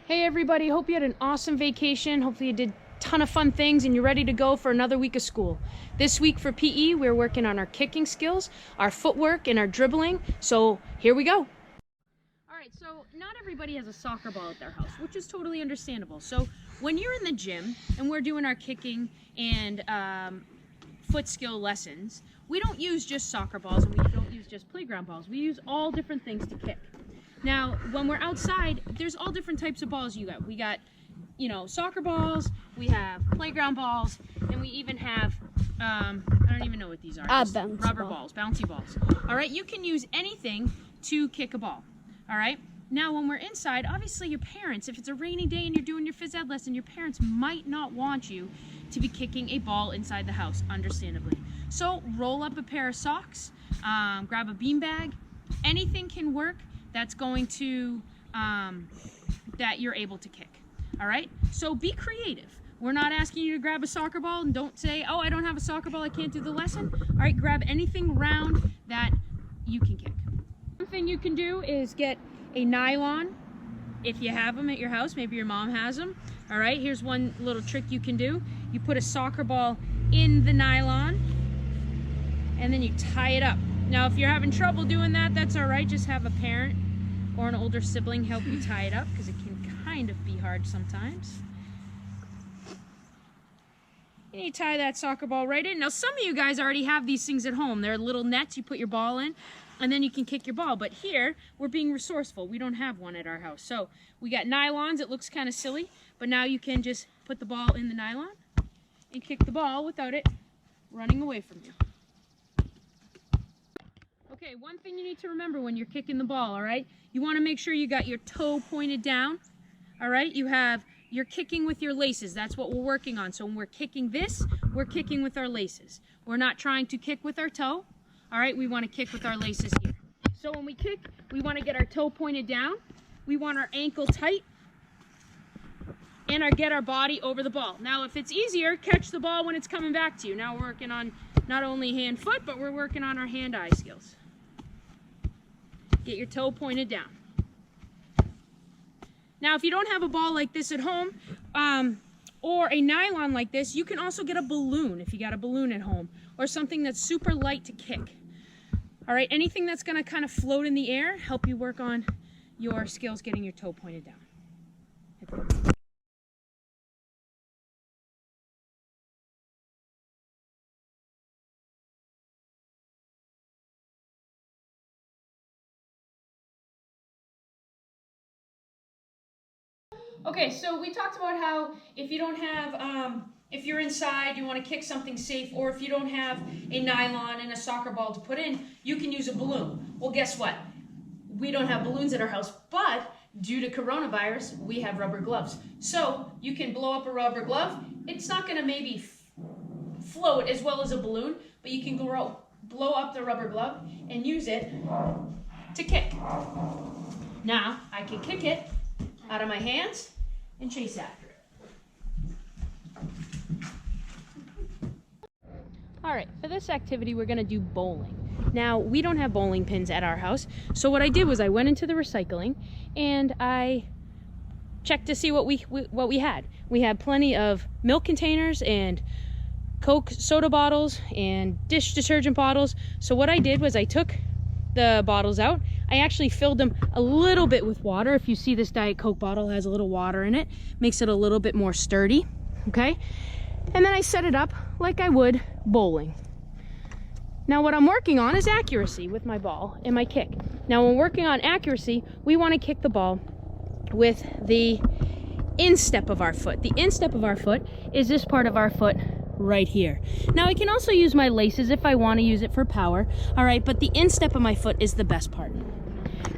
Hey everybody, hope you had an awesome vacation. Hopefully you did a ton of fun things and you're ready to go for another week of school. This week for PE, we're working on our kicking skills, our footwork, and our dribbling. So here we go. All right, so not everybody has a soccer ball at their house, which is totally understandable. So when you're in the gym and we're doing our kicking and foot skill lessons, we don't use just soccer balls and we don't use just playground balls. We use all different things to kick. Now, when we're outside, there's all different types of balls you got. We got, soccer balls, we have playground balls, and we even have, I don't even know what these are. Rubber balls, bouncy balls. All right, you can use anything to kick a ball. All right, now when we're inside, obviously your parents, if it's a rainy day and you're doing your phys ed lesson, your parents might not want you to be kicking a ball inside the house, understandably. So roll up a pair of socks, grab a beanbag, anything can work that's going to, that you're able to kick, all right? So be creative. We're not asking you to grab a soccer ball and don't say, oh, I don't have a soccer ball, I can't do the lesson. All right, grab anything round that you can kick. One thing you can do is get a nylon, if you have them at your house, maybe your mom has them. All right, here's one little trick you can do. You put a soccer ball in the nylon and then you tie it up. Now, if you're having trouble doing that, that's all right. Just have a parent or an older sibling help you tie it up because it can kind of be hard sometimes. And you tie that soccer ball right in. Now, some of you guys already have these things at home. They're little nets you put your ball in, and then you can kick your ball. But here, we're being resourceful. We don't have one at our house. So we got nylons. It looks kind of silly, but now you can just put the ball in the nylon and kick the ball without it running away from you. Okay, one thing you need to remember when you're kicking the ball, all right? You want to make sure you got your toe pointed down, all right? You're kicking with your laces. That's what we're working on. So when we're kicking this, we're kicking with our laces. We're not trying to kick with our toe, all right? We want to kick with our laces here. So when we kick, we want to get our toe pointed down. We want our ankle tight and get our body over the ball. Now, if it's easier, catch the ball when it's coming back to you. Now we're working on not only hand-foot, but we're working on our hand-eye skills. Get your toe pointed down. Now, if you don't have a ball like this at home, or a nylon like this, you can also get a balloon if you got a balloon at home, or something that's super light to kick. All right, anything that's gonna kind of float in the air, help you work on your skills getting your toe pointed down. Okay, so we talked about how if you don't have, if you're inside, you want to kick something safe, or if you don't have a nylon and a soccer ball to put in, you can use a balloon. Well, guess what? We don't have balloons at our house, but due to coronavirus, we have rubber gloves. So you can blow up a rubber glove. It's not going to maybe float as well as a balloon, but you can blow up the rubber glove and use it to kick. Now, I can kick it out of my hands and chase after it. All right, for this activity, we're gonna do bowling. Now, we don't have bowling pins at our house, so what I did was I went into the recycling and I checked to see what we had. We had plenty of milk containers and Coke soda bottles and dish detergent bottles. So what I did was I took the bottles out. I actually filled them a little bit with water. If you see this Diet Coke bottle has a little water in it, makes it a little bit more sturdy, okay? And then I set it up like I would bowling. Now what I'm working on is accuracy with my ball and my kick. Now when working on accuracy, we want to kick the ball with the instep of our foot. The instep of our foot is this part of our foot right here. Now I can also use my laces if I want to use it for power, all right, but the instep of my foot is the best part.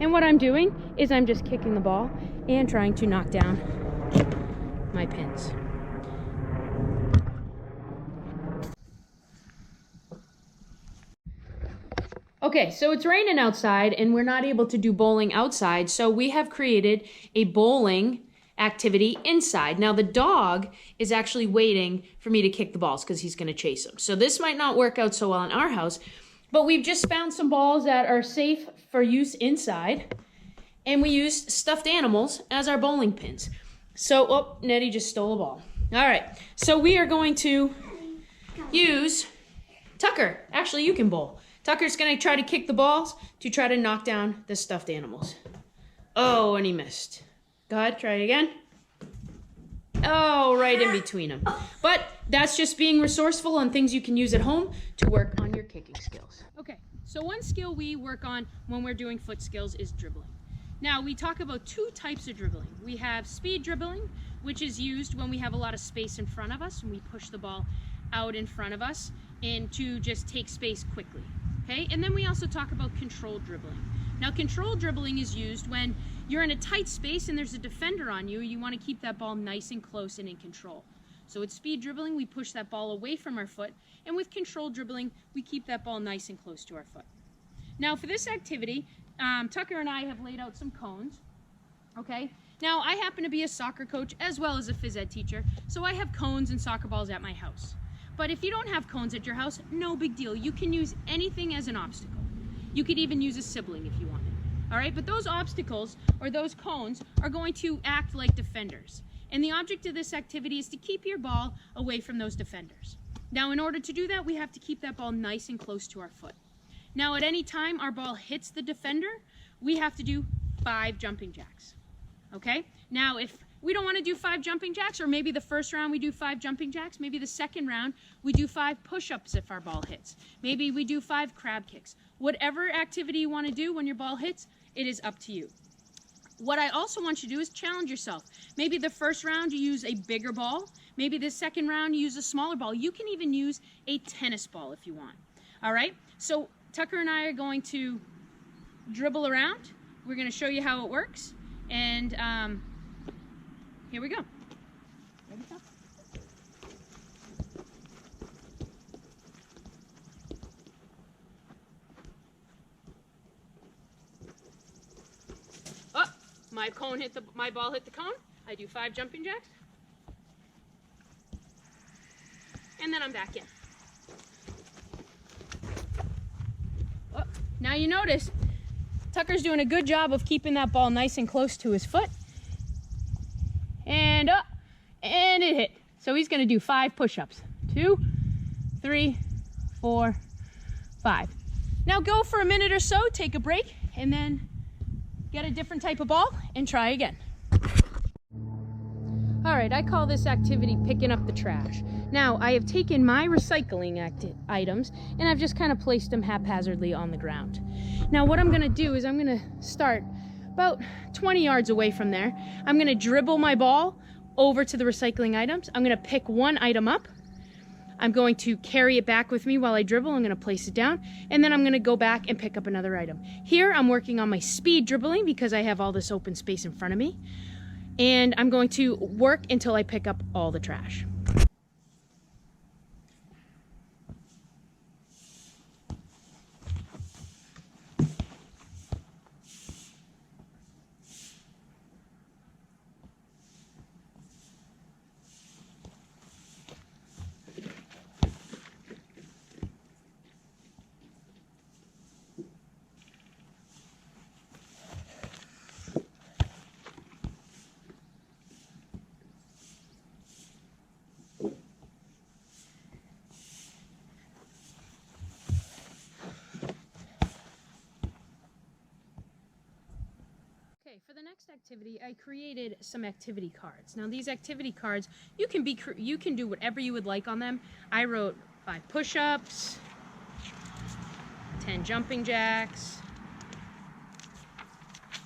And what I'm doing is I'm just kicking the ball and trying to knock down my pins. Okay, so it's raining outside and we're not able to do bowling outside, so we have created a bowling activity inside. Now the dog is actually waiting for me to kick the balls because he's going to chase them. So this might not work out so well in our house, but we've just found some balls that are safe for use inside. and we used stuffed animals as our bowling pins. So, oh, Nettie just stole a ball. All right, so we are going to use Tucker. Actually, you can bowl. Tucker's going to try to kick the balls to try to knock down the stuffed animals. Oh, and he missed. Go ahead, try it again. Oh, right in between them. But that's just being resourceful on things you can use at home to work on your kicking skills. Okay, so one skill we work on when we're doing foot skills is dribbling. Now, we talk about two types of dribbling. We have speed dribbling, which is used when we have a lot of space in front of us and we push the ball out in front of us and to just take space quickly. Okay, and then we also talk about controlled dribbling. Now, controlled dribbling is used when you're in a tight space and there's a defender on you. You want to keep that ball nice and close and in control. So with speed dribbling, we push that ball away from our foot, and with controlled dribbling, we keep that ball nice and close to our foot. Now, for this activity, Tucker and I have laid out some cones. Okay. Now, I happen to be a soccer coach as well as a phys ed teacher, so I have cones and soccer balls at my house. But if you don't have cones at your house, no big deal. You can use anything as an obstacle. You could even use a sibling if you wanted. All right, but those obstacles or those cones are going to act like defenders. And the object of this activity is to keep your ball away from those defenders. Now, in order to do that, we have to keep that ball nice and close to our foot. Now, at any time our ball hits the defender, we have to do 5 jumping jacks. Okay? Now, if we don't want to do 5 jumping jacks, or maybe the first round we do 5 jumping jacks, maybe the second round we do 5 push-ups if our ball hits. Maybe we do 5 crab kicks. Whatever activity you want to do when your ball hits, it is up to you. What I also want you to do is challenge yourself. Maybe the first round you use a bigger ball. Maybe the second round you use a smaller ball. You can even use a tennis ball if you want. All right? So Tucker and I are going to dribble around. We're going to show you how it works. And here we go. Ready, Tuck? Oh, my ball hit the cone. I do 5 jumping jacks. And then I'm back in. Oh, now you notice Tucker's doing a good job of keeping that ball nice and close to his foot. And up, and it hit. So he's going to do 5 push-ups. 2, 3, 4, 5. Now go for a minute or so, take a break, and then get a different type of ball and try again. All right, I call this activity picking up the trash. Now, I have taken my recycling items and I've just kind of placed them haphazardly on the ground. Now, what I'm gonna do is I'm gonna start about 20 yards away from there. I'm gonna dribble my ball over to the recycling items. I'm gonna pick one item up. I'm going to carry it back with me while I dribble. I'm gonna place it down, and then I'm gonna go back and pick up another item. Here, I'm working on my speed dribbling because I have all this open space in front of me. And I'm going to work until I pick up all the trash. For the next activity, I created some activity cards. Now, these activity cards, you can do whatever you would like on them. I wrote 5 push-ups, 10 jumping jacks,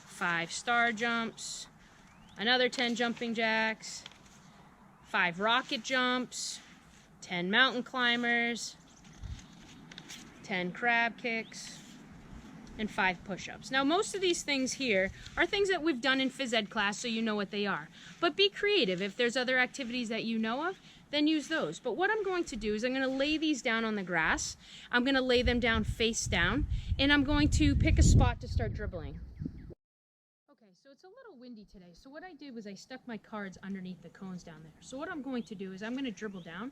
5 star jumps, another 10 jumping jacks, 5 rocket jumps, 10 mountain climbers, 10 crab kicks, and 5 push-ups. Now, most of these things here are things that we've done in phys ed class, so you know what they are. But be creative. If there's other activities that you know of, then use those. But what I'm going to do is I'm going to lay these down on the grass. I'm going to lay them down face down, and I'm going to pick a spot to start dribbling. Okay, so it's a little windy today, so what I did was I stuck my cards underneath the cones down there. So what I'm going to do is I'm going to dribble down.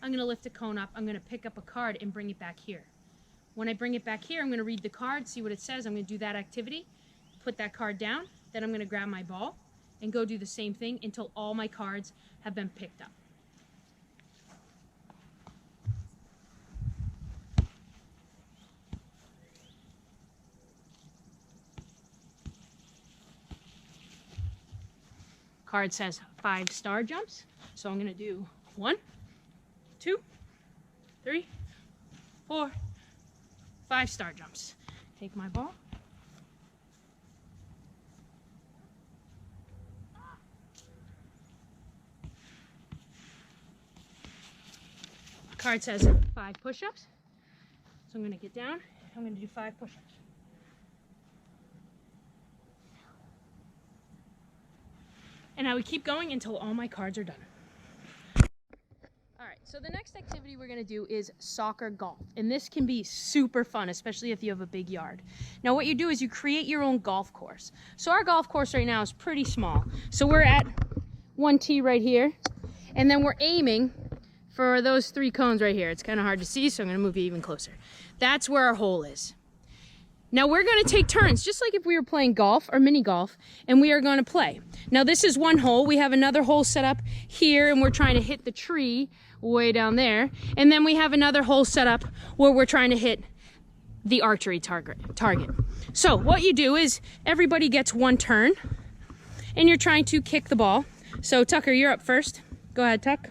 I'm going to lift a cone up. I'm going to pick up a card and bring it back here. When I bring it back here, I'm going to read the card, see what it says. I'm going to do that activity. put that card down. Then I'm going to grab my ball and go do the same thing until all my cards have been picked up. Card says 5 star jumps. So I'm going to do 1, 2, 3, 4, 5 star jumps. Take my ball. Card says 5 push-ups. So I'm going to get down. I'm going to do 5 push-ups. And I would keep going until all my cards are done. All right, so the next activity we're gonna do is soccer golf. And this can be super fun, especially if you have a big yard. Now what you do is you create your own golf course. So our golf course right now is pretty small. So we're at 1 tee right here, and then we're aiming for those 3 cones right here. It's kind of hard to see, so I'm gonna move you even closer. That's where our hole is. Now we're going to take turns, just like if we were playing golf or mini golf, and we are going to play. Now this is one hole. We have another hole set up here, and we're trying to hit the tree way down there. And then we have another hole set up where we're trying to hit the archery target. So what you do is everybody gets 1 turn, and you're trying to kick the ball. So Tucker, you're up first. Go ahead, Tuck.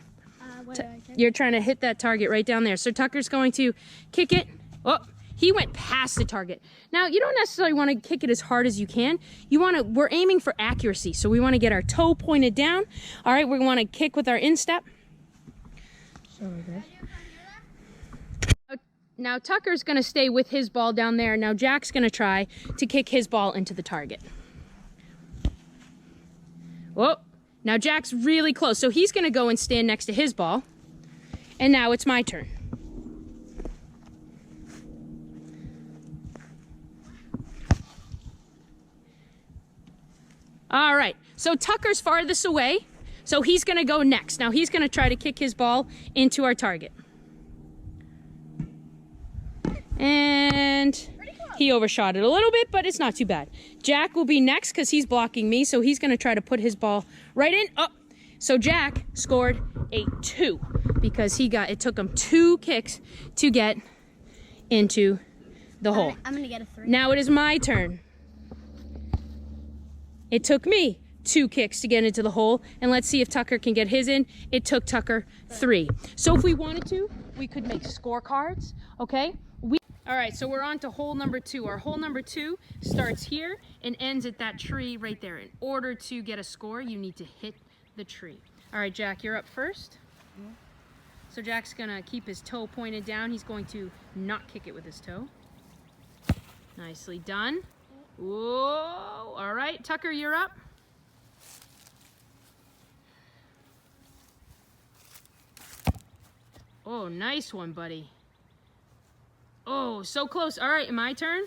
You're trying to hit that target right down there. So Tucker's going to kick it. Oh. He went past the target. Now, you don't necessarily want to kick it as hard as you can. We're aiming for accuracy. So we want to get our toe pointed down. All right, we want to kick with our instep. Now Tucker's going to stay with his ball down there. Now Jack's going to try to kick his ball into the target. Whoa. Now Jack's really close. So he's going to go and stand next to his ball. And now it's my turn. All right, so Tucker's farthest away, so he's gonna go next. Now he's gonna try to kick his ball into our target. And he overshot it a little bit, but it's not too bad. Jack will be next because he's blocking me, so he's gonna try to put his ball right in. Oh, so Jack scored a 2 because it took him 2 kicks to get into the hole. I'm gonna get a 3. Now it is my turn. It took me 2 kicks to get into the hole, and let's see if Tucker can get his in. It took Tucker 3. So if we wanted to, we could make scorecards, okay? All right, so we're on to hole number 2. Our hole number 2 starts here and ends at that tree right there. In order to get a score, you need to hit the tree. All right, Jack, you're up first. So Jack's gonna keep his toe pointed down. He's going to not kick it with his toe. Nicely done. Whoa, all right, Tucker, you're up. Oh, nice one, buddy. Oh, so close. All right, my turn.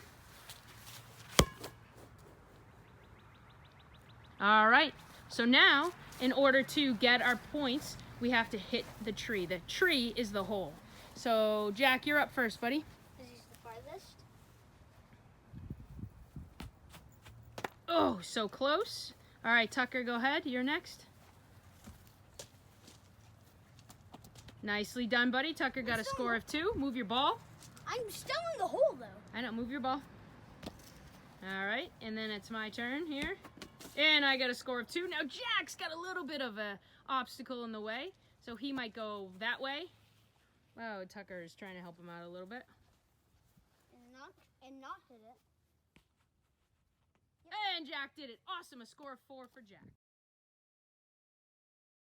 All right, so now, in order to get our points, we have to hit the tree. The tree is the hole. So, Jack, you're up first, buddy. Is he the farthest? Oh, so close. All right, Tucker, go ahead. You're next. Nicely done, buddy. Tucker got a score of 2. Move your ball. I'm still in the hole, though. I know, move your ball. All right, and then it's my turn here. And I got a score of 2. Now, Jack's got a little bit of a obstacle in the way, so he might go that way. Oh, Tucker is trying to help him out a little bit. And not hit it. And Jack did it. Awesome, a score of 4 for Jack.